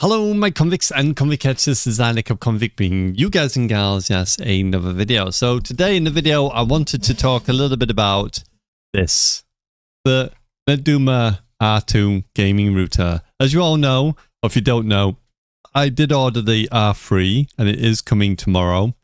Hello, my convicts and convict catchers. This is Alec of Convict, bringing you guys and gals, yes, another video. So today in the video, I wanted to talk a little bit about this, the Netduma R2 gaming router. As you all know, or if you don't know, I did order the R3 and it is coming tomorrow.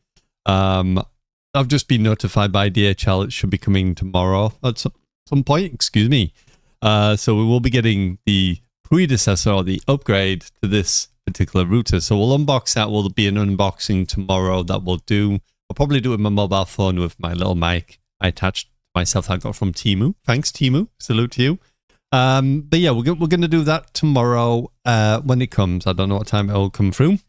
I've just been notified by DHL it should be coming tomorrow at some point, excuse me. So we will be getting the predecessor or the upgrade to this particular router. So we'll unbox that. Will be an unboxing tomorrow that we'll do. I'll probably do it with my mobile phone with my little mic I attached myself that I got from Temu. Thanks, Temu. Salute to you. But yeah, we're going to do that tomorrow when it comes. I don't know what time it will come through.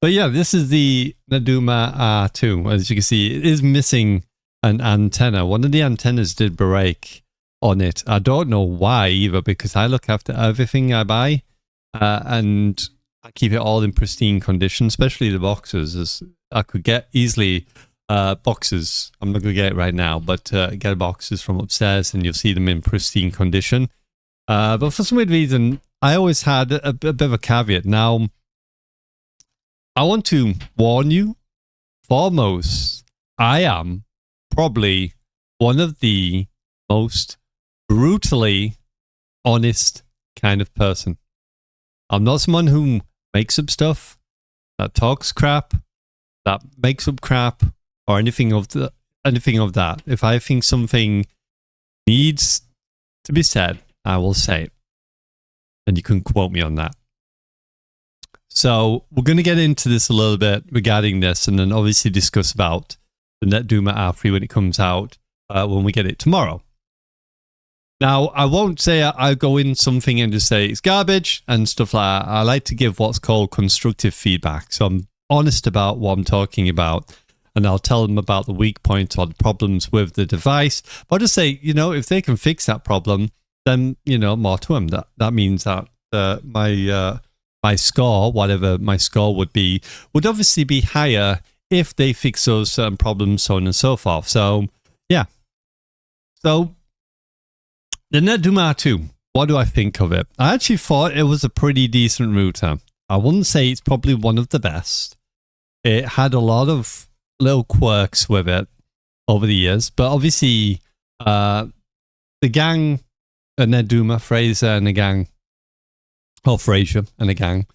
But yeah, this is the Netduma R2. As you can see, it is missing an antenna. One of the antennas did break on it. I don't know why either, because I look after everything I buy and I keep it all in pristine condition, especially the boxes. As I could get easily boxes. I'm not going to get it right now, but get boxes from upstairs and you'll see them in pristine condition. But for some weird reason, I always had a bit of a caveat. Now, I want to warn you, foremost, I am probably one of the most brutally honest kind of person. I'm not someone who makes up stuff, that talks crap, that makes up crap, or anything of that. If I think something needs to be said, I will say it. And you can quote me on that. So we're going to get into this a little bit regarding this, and then obviously discuss about the Netduma R3 when it comes out, when we get it tomorrow. Now, I won't say I go in something and just say it's garbage and stuff like that. I like to give what's called constructive feedback. So I'm honest about what I'm talking about, and I'll tell them about the weak points or the problems with the device. But I'll just say, you know, if they can fix that problem, then, you know, more to them. That means that my score, whatever my score would obviously be higher if they fix those certain problems, so on and so forth. So, yeah. So, the Netduma R2, what do I think of it? I actually thought it was a pretty decent router. I wouldn't say it's probably one of the best. It had a lot of little quirks with it over the years, but obviously the gang at Netduma, Fraser and the gang, or Fraser and the gang,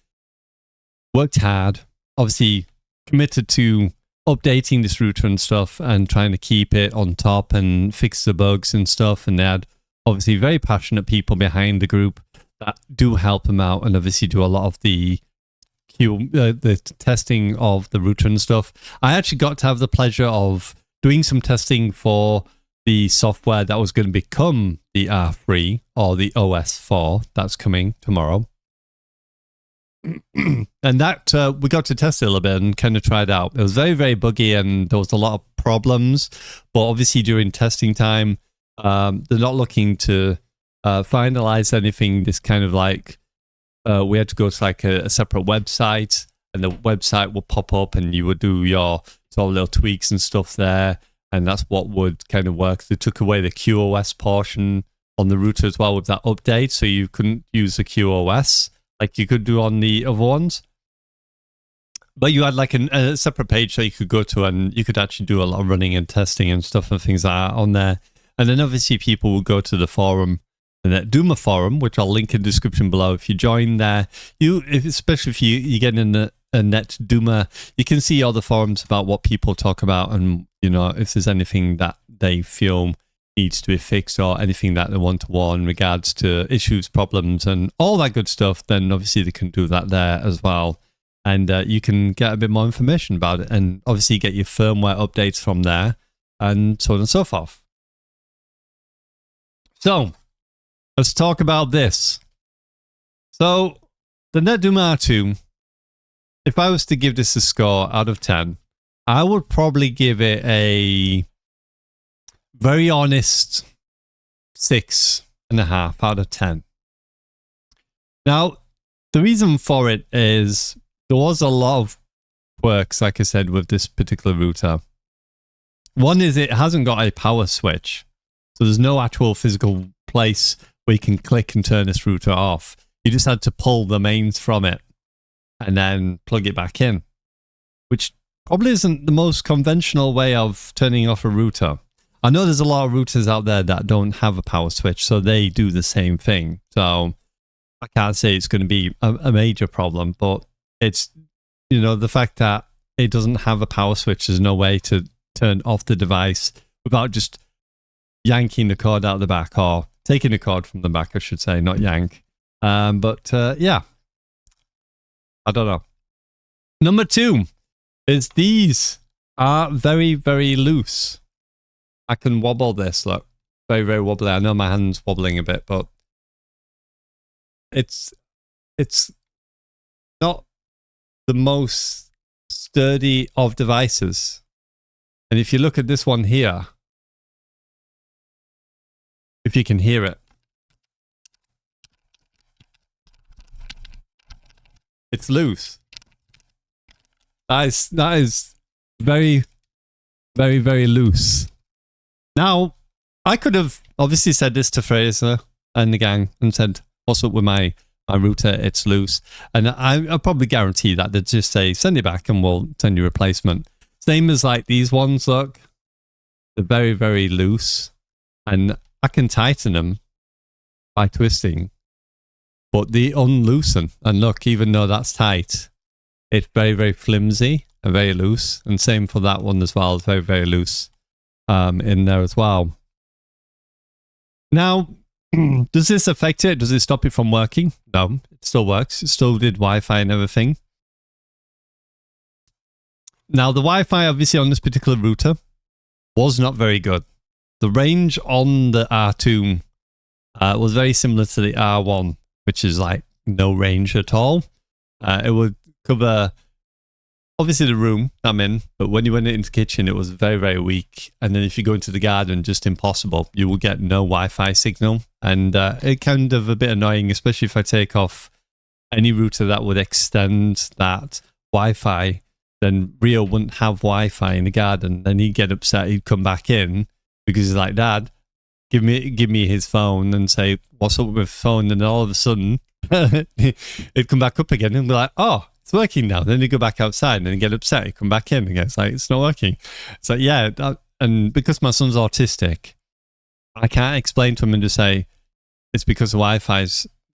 worked hard, obviously committed to updating this router and stuff and trying to keep it on top and fix the bugs and stuff, and they had obviously very passionate people behind the group that do help them out and obviously do a lot of the testing of the router and stuff. I actually got to have the pleasure of doing some testing for the software that was going to become the R3 or the OS4 that's coming tomorrow. And that we got to test it a little bit and kind of try it out. It was very, very buggy and there was a lot of problems, but obviously during testing time, they're not looking to finalize anything. This kind of like we had to go to like a separate website, and the website will pop up and you would do your sort of little tweaks and stuff there, and that's what would kind of work. They took away the QoS portion on the router as well with that update, so you couldn't use the QoS like you could do on the other ones. But you had like a separate page that you could go to, and you could actually do a lot of running and testing and stuff and things like that on there. And then obviously people will go to the forum, the Netduma forum, which I'll link in the description below. If you join there, especially if you get in a Netduma, you can see all the forums about what people talk about, and you know, if there's anything that they feel needs to be fixed or anything that they want to warn in regards to issues, problems, and all that good stuff, then obviously they can do that there as well. And you can get a bit more information about it, and obviously get your firmware updates from there, and so on and so forth. So, let's talk about this. So, the Netduma R2, if I was to give this a score out of 10, I would probably give it a very honest 6.5 out of 10. Now, the reason for it is there was a lot of quirks, like I said, with this particular router. One is it hasn't got a power switch. So there's no actual physical place where you can click and turn this router off. You just had to pull the mains from it. and then plug it back in, which probably isn't the most conventional way of turning off a router. I know there's a lot of routers out there that don't have a power switch, so they do the same thing. So I can't say it's going to be a major problem, but it's, you know, the fact that it doesn't have a power switch, there's no way to turn off the device without just yanking the cord out the back, or taking the cord from the back, I should say, not yank. Yeah, I don't know. Number 2 is these are very, very loose. I can wobble this, look. Very, very wobbly. I know my hand's wobbling a bit, but it's not the most sturdy of devices. And if you look at this one here, if you can hear it, it's loose. That is very, very, very loose. Now, I could have obviously said this to Fraser and the gang and said, what's up with my router? It's loose. And I probably guarantee that they'd just say, send it back and we'll send you a replacement. Same as like these ones, look. They're very, very loose. And I can tighten them by twisting. But they unloosen. And look, even though that's tight, it's very, very flimsy and very loose. And same for that one as well. It's very, very loose in there as well. Now, does this affect it? Does it stop it from working? No, it still works. It still did Wi-Fi and everything. Now, the Wi-Fi, obviously, on this particular router was not very good. The range on the R2 was very similar to the R1, which is like no range at all. It would cover, obviously, the room I'm in, but when you went into the kitchen, it was very, very weak. And then if you go into the garden, just impossible. You will get no Wi-Fi signal. And it kind of a bit annoying, especially if I take off any router that would extend that Wi-Fi. Then Rio wouldn't have Wi-Fi in the garden. Then he'd get upset. He'd come back in because he's like, Dad, give me his phone, and say, what's up with the phone? And all of a sudden, it'd come back up again and be like, oh, it's working now. Then he'd go back outside and then he'd get upset. He'd come back in again. It's like, it's not working. It's like, yeah. And because my son's autistic, I can't explain to him and just say, it's because the Wi-Fi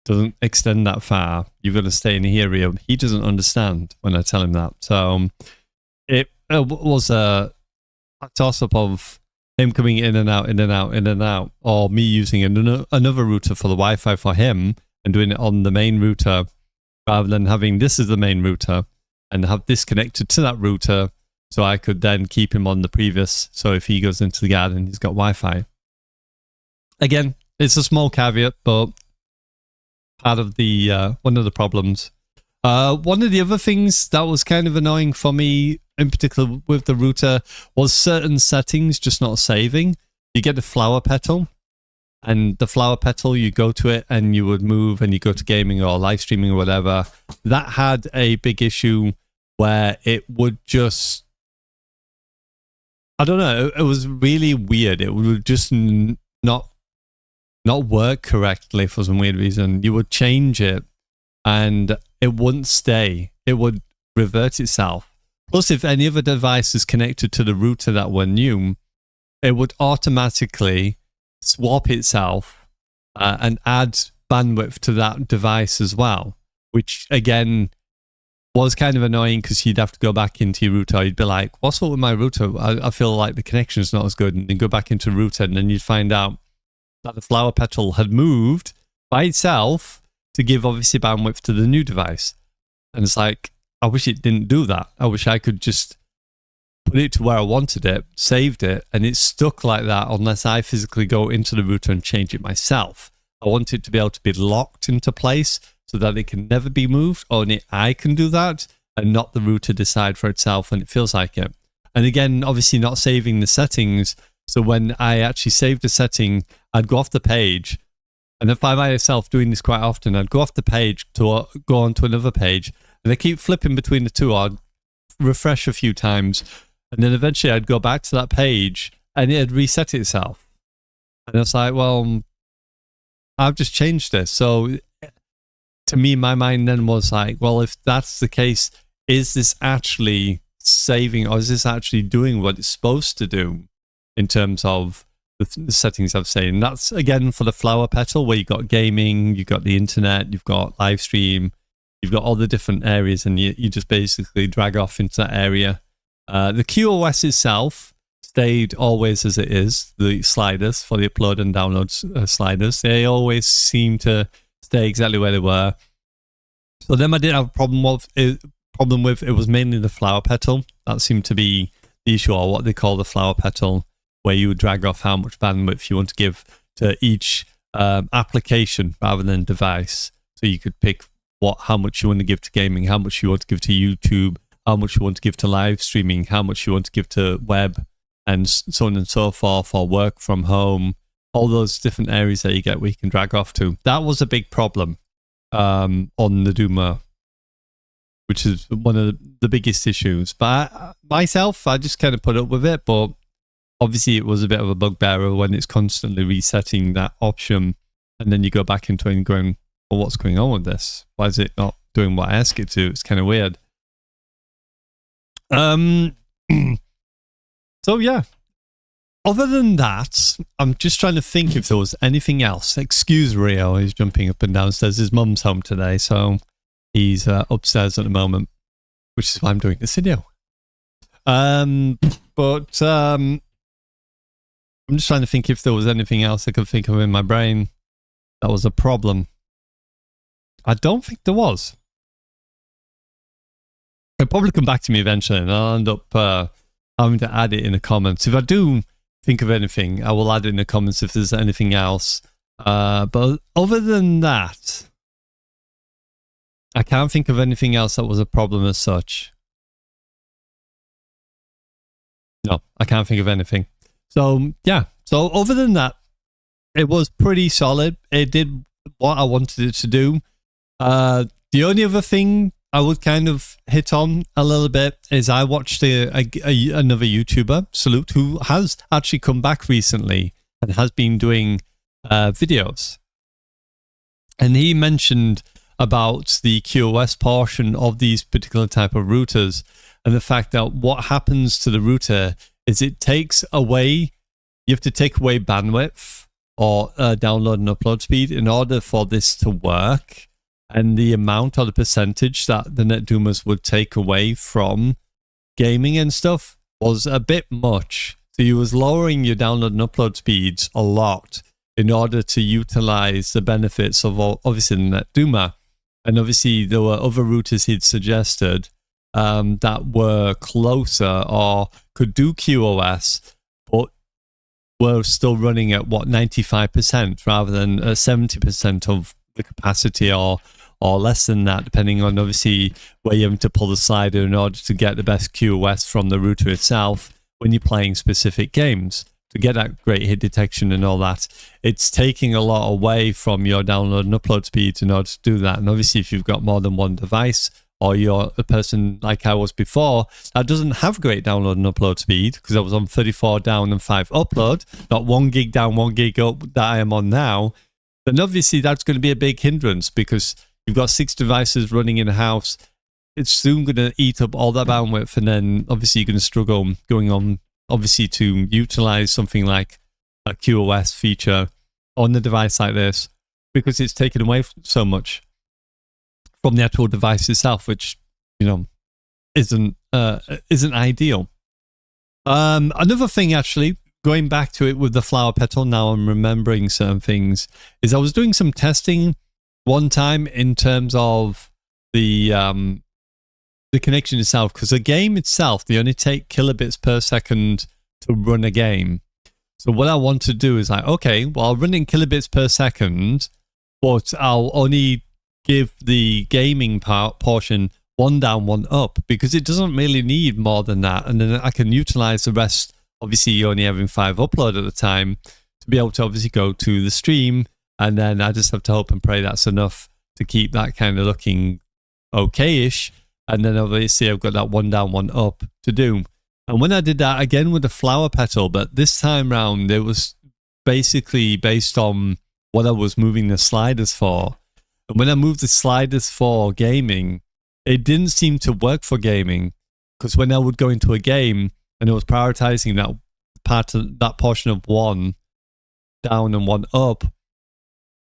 doesn't extend that far. You've got to stay in the area. He doesn't understand when I tell him that. So it was a toss-up of him coming in and out, in and out, in and out, or me using another router for the Wi-Fi for him and doing it on the main router rather than having this as the main router and have this connected to that router so I could then keep him on the previous. So if he goes into the garden, he's got Wi-Fi. Again, it's a small caveat, but part of the one of the problems. One of the other things that was kind of annoying for me, in particular with the router, was certain settings just not saving. You get the flower petal, and the flower petal, you go to it and you would move and you go to gaming or live streaming or whatever. That had a big issue where it would just, I don't know, it was really weird. It would just not work correctly for some weird reason. You would change it and it wouldn't stay. It would revert itself. Plus, if any other device is connected to the router that were new, it would automatically swap itself and add bandwidth to that device as well, which again was kind of annoying because you'd have to go back into your router. You'd be like, what's up with my router? I feel like the connection's not as good. And then go back into router and then you'd find out that the flower petal had moved by itself to give obviously bandwidth to the new device. And it's like, I wish it didn't do that. I wish I could just put it to where I wanted it, saved it, and it's stuck like that unless I physically go into the router and change it myself. I want it to be able to be locked into place so that it can never be moved. Only I can do that and not the router decide for itself when it feels like it. And again, obviously not saving the settings. So when I actually saved a setting, I'd go off the page. And if I myself doing this quite often, I'd go off the page to go on to another page. And I keep flipping between the two. I'd refresh a few times. And then eventually I'd go back to that page and it'd reset itself. And it's like, well, I've just changed this. So to me, my mind then was like, well, if that's the case, is this actually saving, or is this actually doing what it's supposed to do in terms of the settings I've said? And that's, again, for the flower petal, where you've got gaming, you've got the internet, you've got live stream, you've got all the different areas, and you just basically drag off into that area. The QoS itself stayed always as it is. The sliders for the upload and download sliders, they always seem to stay exactly where they were. So then I did have a problem with it was mainly the flower petal. That seemed to be the issue, or what they call the flower petal, where you would drag off how much bandwidth you want to give to each application rather than device. So you could pick how much you want to give to gaming, how much you want to give to YouTube, how much you want to give to live streaming, how much you want to give to web, and so on and so forth, or work from home, all those different areas that you get where you can drag off to. That was a big problem on the Netduma, which is one of the biggest issues. But myself, I just kind of put up with it, but obviously it was a bit of a bugbearer when it's constantly resetting that option, and then you go back into it and going, well, what's going on with this? Why is it not doing what I ask it to? It's kind of weird. So yeah, other than that, I'm just trying to think if there was anything else. Excuse Rio, he's jumping up and downstairs. His mum's home today, so he's upstairs at the moment, which is why I'm doing this video. I'm just trying to think if there was anything else I could think of in my brain that was a problem. I don't think there was. It'll probably come back to me eventually, and I'll end up having to add it in the comments. If I do think of anything, I will add it in the comments if there's anything else. But other than that, I can't think of anything else that was a problem as such. No, I can't think of anything. So, yeah. So, other than that, it was pretty solid. It did what I wanted it to do. The only other thing I would kind of hit on a little bit is I watched another YouTuber, Salute, who has actually come back recently and has been doing videos. And he mentioned about the QoS portion of these particular type of routers, and the fact that what happens to the router is it takes away, you have to take away bandwidth or download and upload speed in order for this to work. And the amount or the percentage that the Netdumas would take away from gaming and stuff was a bit much. So you was lowering your download and upload speeds a lot in order to utilize the benefits of obviously the Netduma. And obviously there were other routers he'd suggested that were closer or could do QoS, but were still running at what, 95% rather than 70% of the capacity, or less than that, depending on obviously where you're having to pull the slider in order to get the best QoS from the router itself when you're playing specific games. To get that great hit detection and all that, it's taking a lot away from your download and upload speeds in order to do that. And obviously if you've got more than one device, or you're a person like I was before that doesn't have great download and upload speed, because I was on 34 down and 5 upload, not 1 gig down, 1 gig up that I am on now, then obviously that's going to be a big hindrance, because you've got 6 devices running in a house. It's soon going to eat up all that bandwidth, and then obviously you're going to struggle going on, obviously, to utilize something like a QoS feature on the device like this, because it's taken away so much from the actual device itself, which, you know, isn't ideal. Another thing, actually, going back to it with the flower petal, now I'm remembering certain things, is I was doing some testing one time in terms of the connection itself, because the game itself, they only take kilobits per second to run a game. So what I want to do is like, okay, well, I'll run in kilobits per second, but I'll only give the gaming portion 1 down, 1 up, because it doesn't really need more than that. And then I can utilize the rest. Obviously, you're only having 5 upload at a time to be able to obviously go to the stream. And then I just have to hope and pray that's enough to keep that kind of looking okay-ish. And then obviously I've got that 1 down, 1 up to do. And when I did that again with the flower petal, but this time round, it was basically based on what I was moving the sliders for. And when I moved the sliders for gaming, it didn't seem to work for gaming, because when I would go into a game and it was prioritizing that portion of one down and one up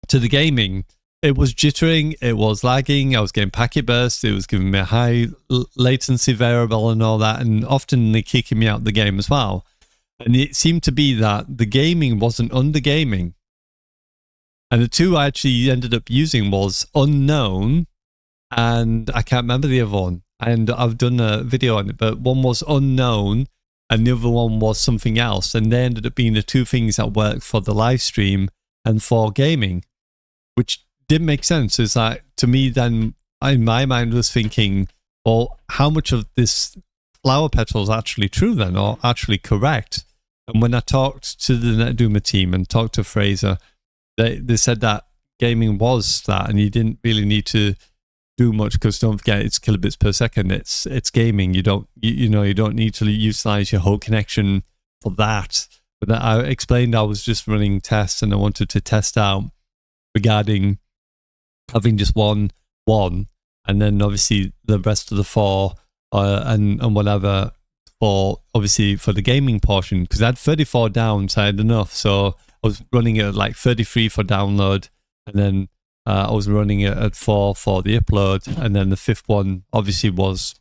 to the gaming, it was jittering, it was lagging, I was getting packet bursts, it was giving me a high latency variable and all that, and often they kicking me out of the game as well. And it seemed to be that the gaming wasn't under gaming. And the two I actually ended up using was unknown, and I can't remember the other one. And I've done a video on it, but one was unknown and the other one was something else. And they ended up being the two things that worked for the live stream and for gaming, which didn't make sense. It's like, to me then, in my mind was thinking, well, how much of this flower petal is actually true then, or actually correct? And when I talked to the Netduma team and talked to Fraser, they said that gaming was that, and you didn't really need to do much, because don't forget, it's kilobits per second. It's gaming. You don't need to utilize your whole connection for that. But I explained I was just running tests, and I wanted to test out regarding having just one, and then obviously the rest of the four and whatever for obviously for the gaming portion, because I had 34 down, so I had enough. So I was running it at like 33 for download, and then I was running it at 4 for the upload, and then the fifth one obviously was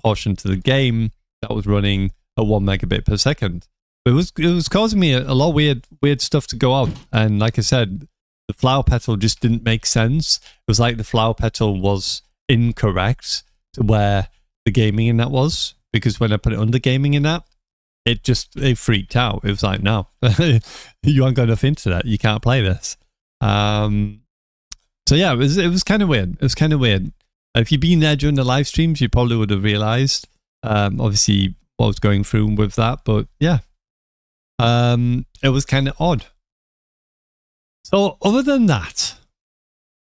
portioned to the game that was running at 1 megabit per second. But it was causing me a lot of weird stuff to go on, and like I said, the flower petal just didn't make sense. It was like the flower petal was incorrect to where the gaming in that was, because when I put it under gaming in that, it freaked out. It was like, no, you aren't got enough internet. You can't play this. So yeah, it was kind of weird. It was kind of weird. If you'd been there during the live streams, you probably would have realized, obviously, what I was going through with that. But yeah, it was kind of odd. So other than that,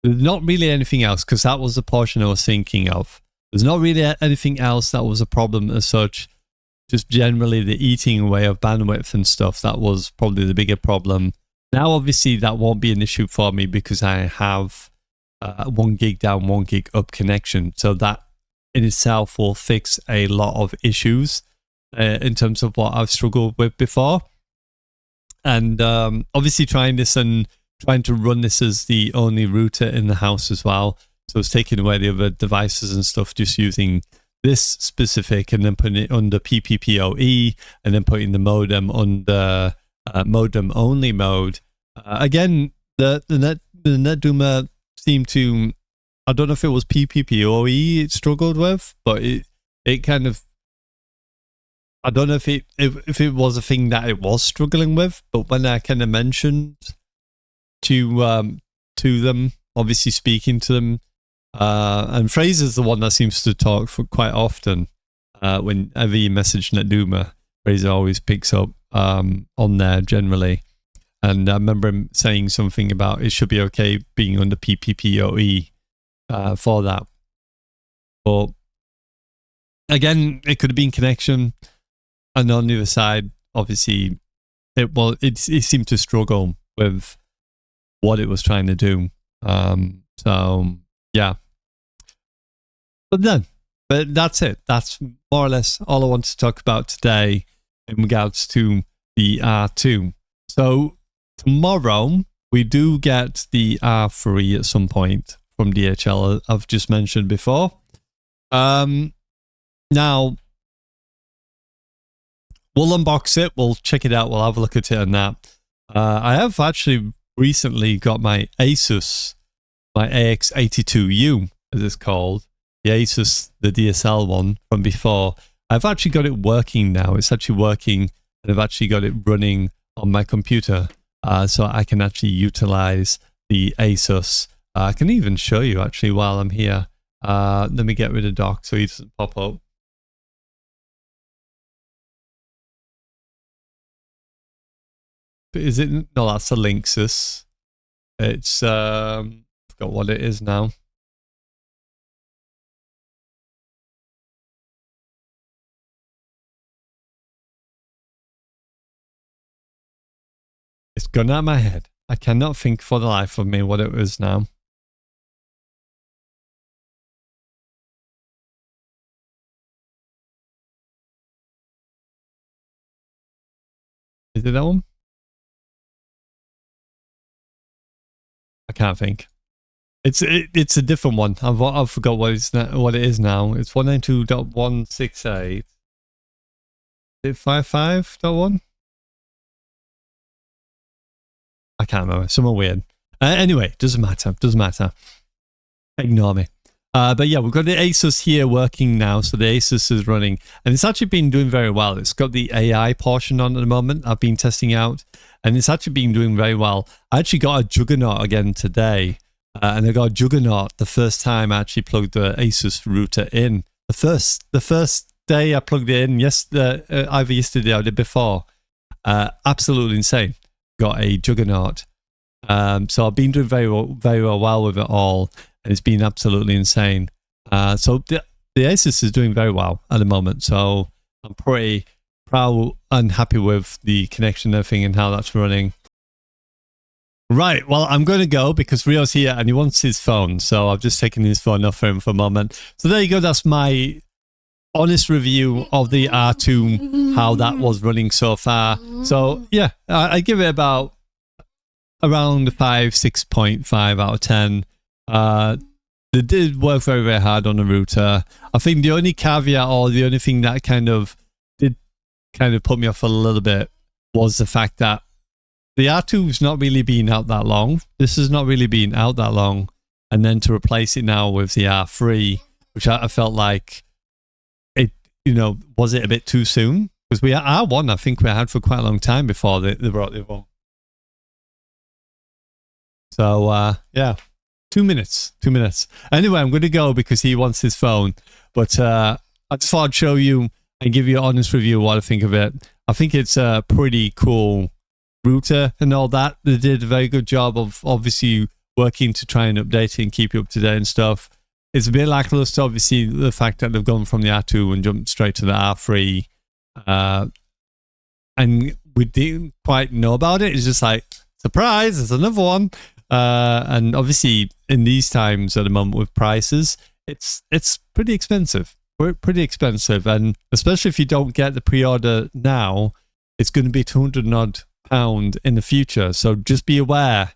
there's not really anything else, because that was the portion I was thinking of. There's not really anything else that was a problem as such. Just generally the eating away of bandwidth and stuff, that was probably the bigger problem. Now, obviously, that won't be an issue for me because I have 1 gig down, 1 gig up connection. So that in itself will fix a lot of issues in terms of what I've struggled with before. And obviously trying to run this as the only router in the house as well. So it's taking away the other devices and stuff, just using this specific and then putting it under PPPoE and then putting the modem under modem only mode. Again, the Netduma seemed to, I don't know if it was PPPoE it struggled with, but it kind of, I don't know if it was a thing that it was struggling with, but when I kind of mentioned to them, obviously speaking to them, and Fraser's the one that seems to talk for quite often. Whenever you message Netduma, Fraser always picks up on there generally. And I remember him saying something about it should be okay being under PPPoE for that. But again, it could have been connection. And on the other side, obviously, it seemed to struggle with what it was trying to do. So yeah. But that's it. That's more or less all I want to talk about today in regards to the R2. So tomorrow we do get the R3 at some point from DHL, I've just mentioned before. Now we'll unbox it, we'll check it out, we'll have a look at it and that. I have actually recently got my Asus, my AX82U as it's called, the Asus, the DSL one from before. I've actually got it working now. It's actually working, and I've actually got it running on my computer, so I can actually utilize the Asus. I can even show you actually while I'm here. Let me get rid of dock so he doesn't pop up. Is it? No, that's a Linksys. It's I forgot what it is now. It's gone out of my head. I cannot think for the life of me what it was now. Is it that one? I can't think. It's a different one. I've forgot what it is now. It's 192.168. Is it 55.1? I can't remember. Somewhere weird. Anyway, doesn't matter. Doesn't matter. Ignore me. But yeah, we've got the Asus here working now. So the Asus is running, and it's actually been doing very well. It's got the AI portion on at the moment. I've been testing out, and it's actually been doing very well. I actually got a Juggernaut again today, and I got a Juggernaut the first time I actually plugged the Asus router in. The first day I plugged it in, either yesterday or the day before. Absolutely insane. Got a Juggernaut. So I've been doing very well with it all. And it's been absolutely insane. So the Asus is doing very well at the moment. So I'm pretty proud and happy with the connection and everything and how that's running. Right, well, I'm going to go because Rio's here and he wants his phone. So I've just taken his phone off for him for a moment. So there you go. That's my honest review of the R2, how that was running so far. So yeah, I give it about around 6.5 out of 10. They did work very hard on the router. I think the only caveat or the only thing that did put me off a little bit was the fact that the R2's not really been out that long. This has not really been out that long. And then to replace it now with the R3, which I felt like it, was it a bit too soon? Because R1, I think we had for quite a long time before they brought the one. So, yeah. 2 minutes. Anyway, I'm going to go because he wants his phone. But I just thought I'd show you and give you an honest review of what I think of it. I think it's a pretty cool router and all that. They did a very good job of obviously working to try and update it and keep you up to date and stuff. It's a bit lackluster, obviously, the fact that they've gone from the R2 and jumped straight to the R3. And we didn't quite know about it. It's just like, surprise, there's another one. And obviously in these times at the moment with prices, it's pretty expensive. Pretty expensive, and especially if you don't get the pre-order now, it's going to be £200 odd in the future. So just be aware,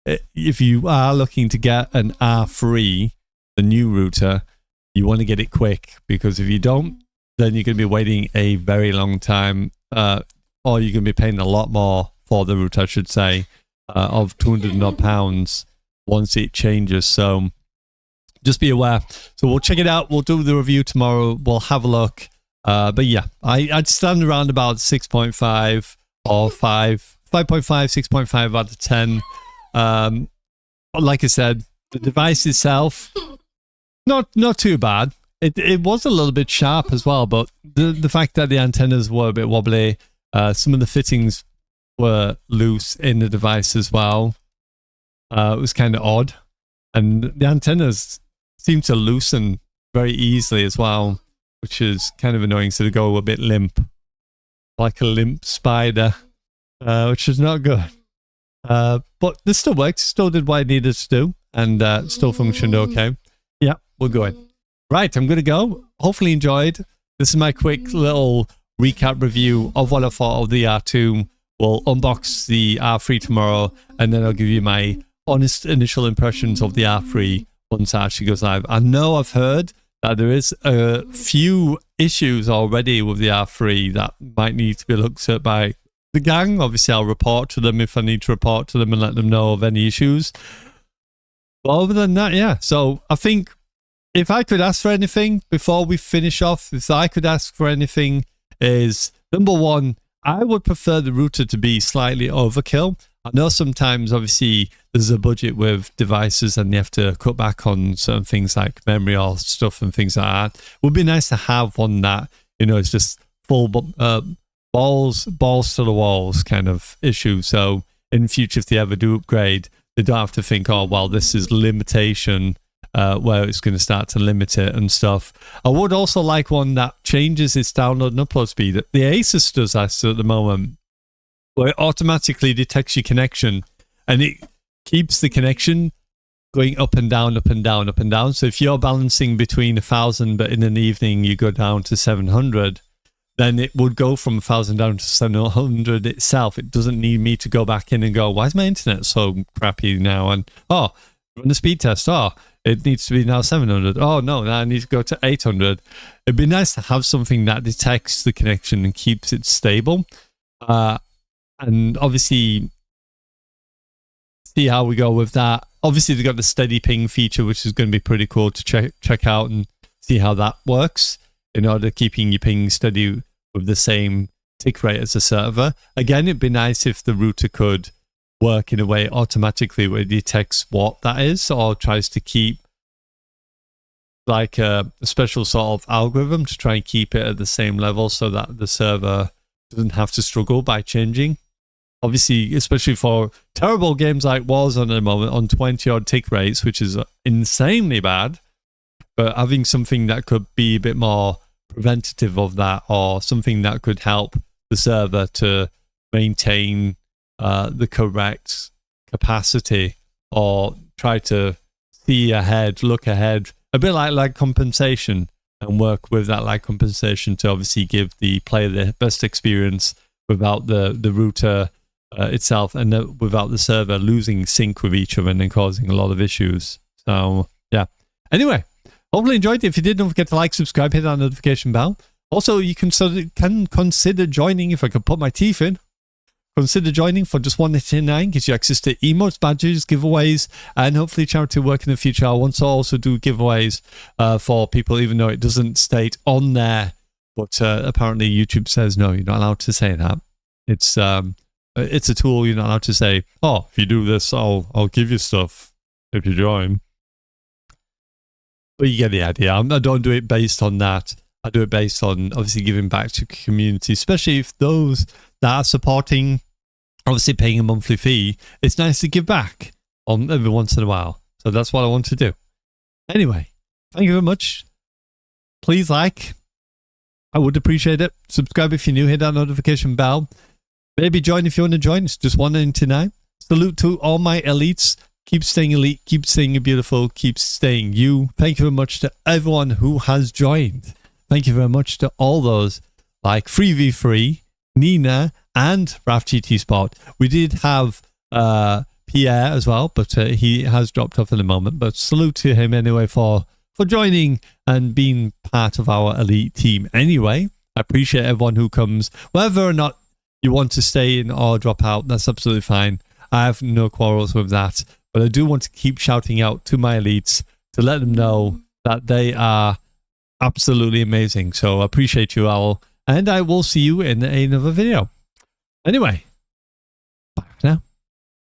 if you are looking to get an R3, the new router, you want to get it quick, because if you don't, then you're going to be waiting a very long time, or you're going to be paying a lot more for the router, I should say, of £200 odd once it changes. So just be aware. So we'll check it out. We'll do the review tomorrow. We'll have a look. But yeah, I'd stand around about 6.5 or 5, 5.5, 6.5 out of 10. But like I said, the device itself, not too bad. It was a little bit sharp as well, but the fact that the antennas were a bit wobbly, some of the fittings were loose in the device as well. It was kind of odd. And the antennas seem to loosen very easily as well, which is kind of annoying. So they go a bit limp, like a limp spider, which is not good. But this still worked, still did what it needed to do, and still functioned okay. Yeah, we're going. Right, I'm going to go. Hopefully enjoyed. This is my quick little recap review of what I thought of the R2. We'll unbox the R3 tomorrow, and then I'll give you my honest initial impressions of the R3 once it actually goes live. I know I've heard that there is a few issues already with the R3 that might need to be looked at by the gang. Obviously, I'll report to them if I need to report to them and let them know of any issues. But other than that, yeah. So I think if I could ask for anything before we finish off, if I could ask for anything, is number one, I would prefer the router to be slightly overkill. I know sometimes, obviously, there's a budget with devices and you have to cut back on certain things like memory or stuff and things like that. It would be nice to have one that, it's just full balls to the walls kind of issue. So in future, if they ever do upgrade, they don't have to think, oh, well, this is limitation, where it's going to start to limit it and stuff. I would also like one that changes its download and upload speed. The Asus does that at the moment, where it automatically detects your connection and it keeps the connection going up and down, up and down, up and down. So if you're balancing between 1,000, but in an evening you go down to 700, then it would go from 1,000 down to 700 itself. It doesn't need me to go back in and go, why is my internet so crappy now? And, oh, run a speed test. Oh, it needs to be now 700. Oh, no, now I need to go to 800. It'd be nice to have something that detects the connection and keeps it stable. And obviously, see how we go with that. Obviously, they've got the steady ping feature, which is going to be pretty cool to check out and see how that works in order to keeping your ping steady with the same tick rate as the server. Again, it'd be nice if the router could work in a way automatically where it detects what that is, or tries to keep like a special sort of algorithm to try and keep it at the same level so that the server doesn't have to struggle by changing. Obviously, especially for terrible games like Warzone at the moment on 20 odd tick rates, which is insanely bad, but having something that could be a bit more preventative of that, or something that could help the server to maintain the correct capacity, or try to see ahead, look ahead, a bit like lag compensation, and work with that lag compensation to obviously give the player the best experience without the router itself, and without the server losing sync with each other and then causing a lot of issues. So yeah, anyway, hopefully enjoyed it. If you did, don't forget to like, subscribe, hit that notification bell. Also, you can consider joining, if I could put my teeth in. Consider joining for just $1.99, gives you access to emotes, badges, giveaways, and hopefully charity work in the future. I want to also do giveaways for people, even though it doesn't state on there. But apparently YouTube says, no, you're not allowed to say that. It's a tool. You're not allowed to say, oh, if you do this, I'll give you stuff if you join. But you get the idea. I don't do it based on that. I do it based on obviously giving back to community, especially if those that are supporting, obviously paying a monthly fee. It's nice to give back on every once in a while. So that's what I want to do. Anyway, thank you very much. Please like. I would appreciate it. Subscribe if you're new. Hit that notification bell. Maybe join if you want to join. It's just $1.99. Salute to all my elites. Keep staying elite. Keep staying beautiful. Keep staying you. Thank you very much to everyone who has joined. Thank you very much to all those like FreeV3, Nina, and RafGT Sport. We did have Pierre as well, but he has dropped off in a moment. But salute to him anyway for joining and being part of our elite team anyway. I appreciate everyone who comes. Whether or not you want to stay in or drop out, that's absolutely fine. I have no quarrels with that. But I do want to keep shouting out to my elites to let them know that they are absolutely amazing. So I appreciate you all. And I will see you in another video. Anyway,